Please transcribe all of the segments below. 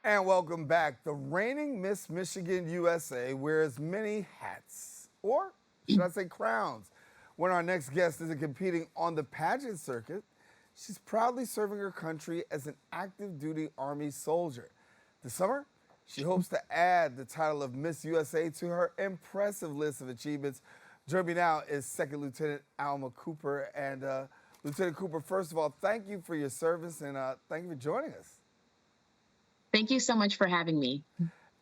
And welcome back. The reigning Miss Michigan USA wears many hats, or should I say crowns. When our next guest isn't competing on the pageant circuit, she's proudly serving her country as an active duty Army soldier. This summer, she hopes to add the title of Miss USA to her impressive list of achievements. Joining me now is Second Lieutenant Alma Cooper. And Lieutenant Cooper, first of all, thank you for your service and thank you for joining us. Thank you so much for having me.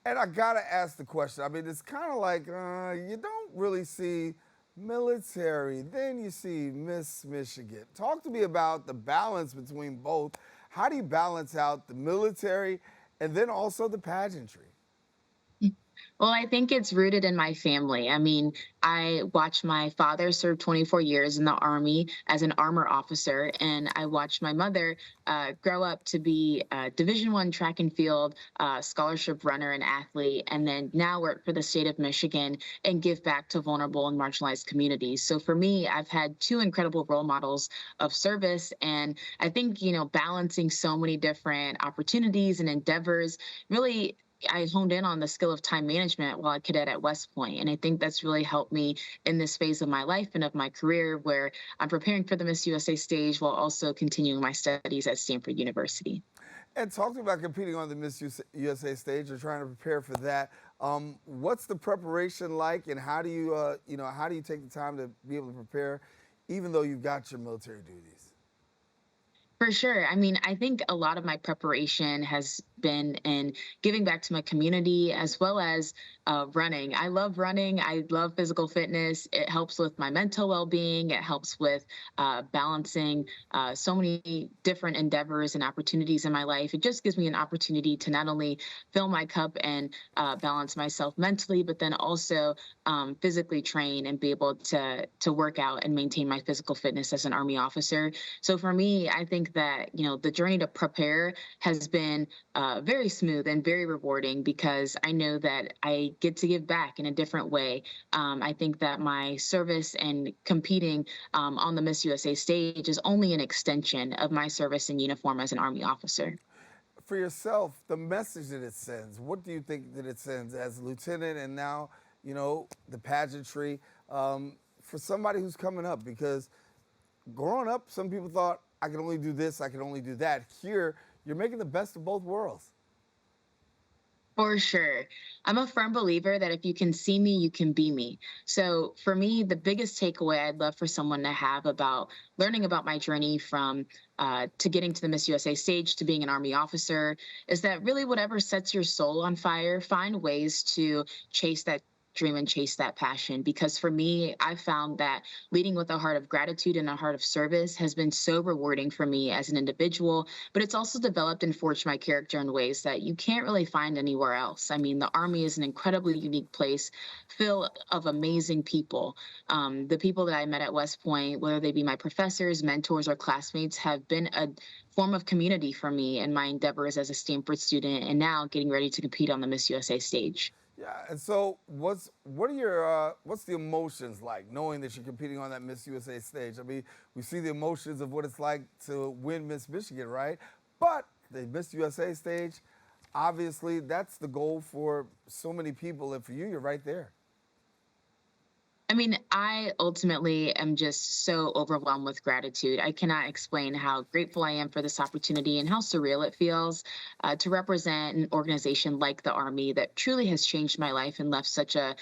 And I gotta ask the question. I mean, it's kind of like you don't really see military, then you see Miss Michigan. Talk to me about the balance between both. How do you balance out the military and then also the pageantry? Well, I think it's rooted in my family. I mean, I watched my father serve 24 years in the Army as an armor officer, and I watched my mother grow up to be a Division I track and field scholarship runner and athlete, and then now work for the state of Michigan and give back to vulnerable and marginalized communities. So for me, I've had two incredible role models of service, and I think, balancing so many different opportunities and endeavors really I honed in on the skill of time management while a cadet at West Point. And I think that's really helped me in this phase of my life and of my career where I'm preparing for the Miss USA stage while also continuing my studies at Stanford University. And talk to me about competing on the Miss USA stage or trying to prepare for that. What's the preparation like, and how do you, how do you take the time to be able to prepare, even though you've got your military duties? For sure. I mean, I think a lot of my preparation has been in giving back to my community as well as running. I love running. I love physical fitness. It helps with my mental well-being. It helps with balancing so many different endeavors and opportunities in my life. It just gives me an opportunity to not only fill my cup and balance myself mentally, but then also physically train and be able to work out and maintain my physical fitness as an Army officer. So for me, I think that the journey to prepare has been very smooth and very rewarding because I know that I get to give back in a different way. I think that my service and competing on the Miss USA stage is only an extension of my service in uniform as an Army officer. For yourself, the message that it sends, what do you think that it sends as a lieutenant and now, the pageantry for somebody who's coming up? Because growing up, some people thought, I can only do this, I can only do that. Here, you're making the best of both worlds. For sure. I'm a firm believer that if you can see me, you can be me. So for me, the biggest takeaway I'd love for someone to have about learning about my journey from to getting to the Miss USA stage to being an Army officer is that really whatever sets your soul on fire, find ways to chase that dream and chase that passion. Because for me, I found that leading with a heart of gratitude and a heart of service has been so rewarding for me as an individual, but it's also developed and forged my character in ways that you can't really find anywhere else. I mean, the Army is an incredibly unique place full of amazing people. The people that I met at West Point, whether they be my professors, mentors, or classmates, have been a form of community for me in my endeavors as a Stanford student and now getting ready to compete on the Miss USA stage. Yeah, and so what's the emotions like knowing that you're competing on that Miss USA stage? I mean, we see the emotions of what it's like to win Miss Michigan, right? But the Miss USA stage, obviously, that's the goal for so many people, and for you, you're right there. I mean, I ultimately am just so overwhelmed with gratitude. I cannot explain how grateful I am for this opportunity and how surreal it feels to represent an organization like the Army that truly has changed my life and left such a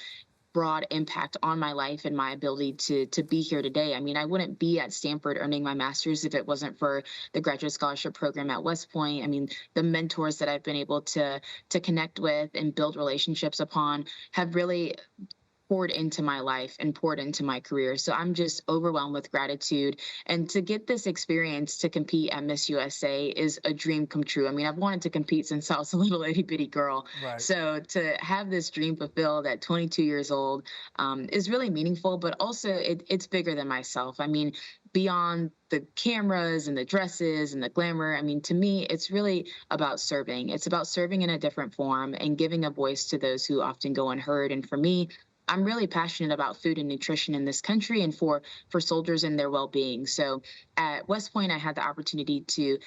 broad impact on my life and my ability to be here today. I mean, I wouldn't be at Stanford earning my master's if it wasn't for the graduate scholarship program at West Point. I mean, the mentors that I've been able to connect with and build relationships upon have really poured into my life and poured into my career. So I'm just overwhelmed with gratitude. And to get this experience to compete at Miss USA is a dream come true. I mean, I've wanted to compete since I was a little itty bitty girl. Right. So to have this dream fulfilled at 22 years old is really meaningful, but also it's bigger than myself. I mean, beyond the cameras and the dresses and the glamour, I mean, to me, it's really about serving. It's about serving in a different form and giving a voice to those who often go unheard. And for me, I'm really passionate about food and nutrition in this country and for soldiers and their well-being. So at West Point, I had the opportunity to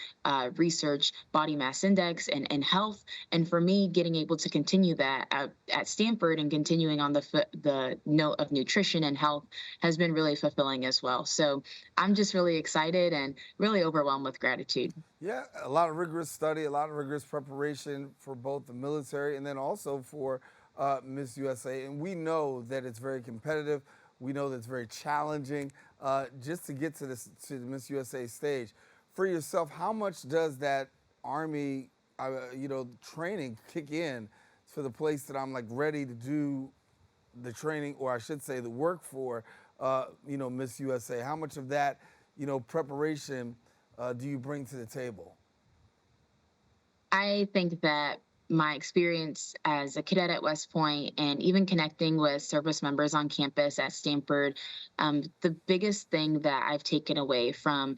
research body mass index and health. And for me, getting able to continue that at Stanford and continuing on the note of nutrition and health has been really fulfilling as well. So I'm just really excited and really overwhelmed with gratitude. Yeah, a lot of rigorous study, a lot of rigorous preparation for both the military and then also for Miss USA. And we know that it's very competitive. We know that it's very challenging just to get to to the Miss USA stage. For yourself, how much does that Army, training kick in for the place that I'm like ready to do the training, or I should say, the work for, Miss USA? How much of that, preparation do you bring to the table? I think that my experience as a cadet at West Point and even connecting with service members on campus at Stanford, the biggest thing that I've taken away from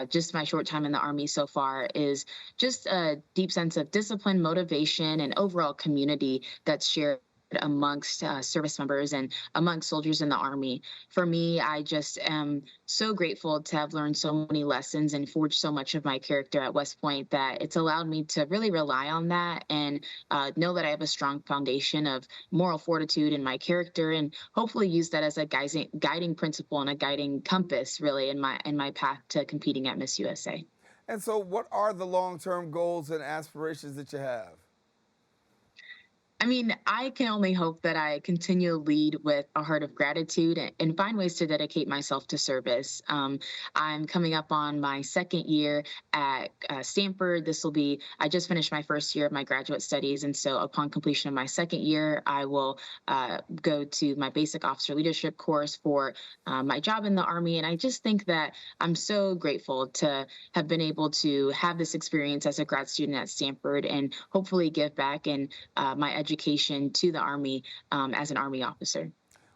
just my short time in the Army so far is just a deep sense of discipline, motivation, and overall community that's shared amongst service members and amongst soldiers in the Army. For me, I just am so grateful to have learned so many lessons and forged so much of my character at West Point that it's allowed me to really rely on that and know that I have a strong foundation of moral fortitude in my character, and hopefully use that as a guiding principle and a guiding compass, really, in my path to competing at Miss USA. And so, what are the long-term goals and aspirations that you have? I mean, I can only hope that I continue to lead with a heart of gratitude and find ways to dedicate myself to service. I'm coming up on my second year at Stanford. I just finished my first year of my graduate studies. And so upon completion of my second year, I will go to my basic officer leadership course for my job in the Army. And I just think that I'm so grateful to have been able to have this experience as a grad student at Stanford and hopefully give back and my education to the Army as an Army officer.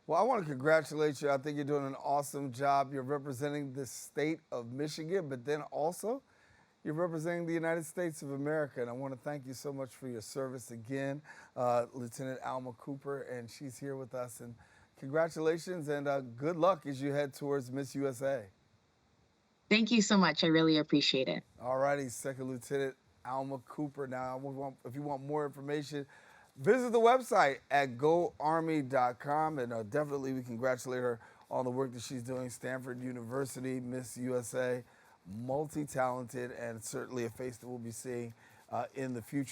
Well, I want to congratulate you. I think you're doing an awesome job. You're representing the state of Michigan, but then also you're representing the United States of America. And I want to thank you so much for your service again, Lieutenant Alma Cooper, and she's here with us. And congratulations and good luck as you head towards Miss USA. Thank you so much. I really appreciate it. All righty, Second Lieutenant Alma Cooper. Now, if you want more information, visit the website at goarmy.com, and definitely we congratulate her on the work that she's doing. Stanford University, Miss USA, multi-talented, and certainly a face that we'll be seeing in the future.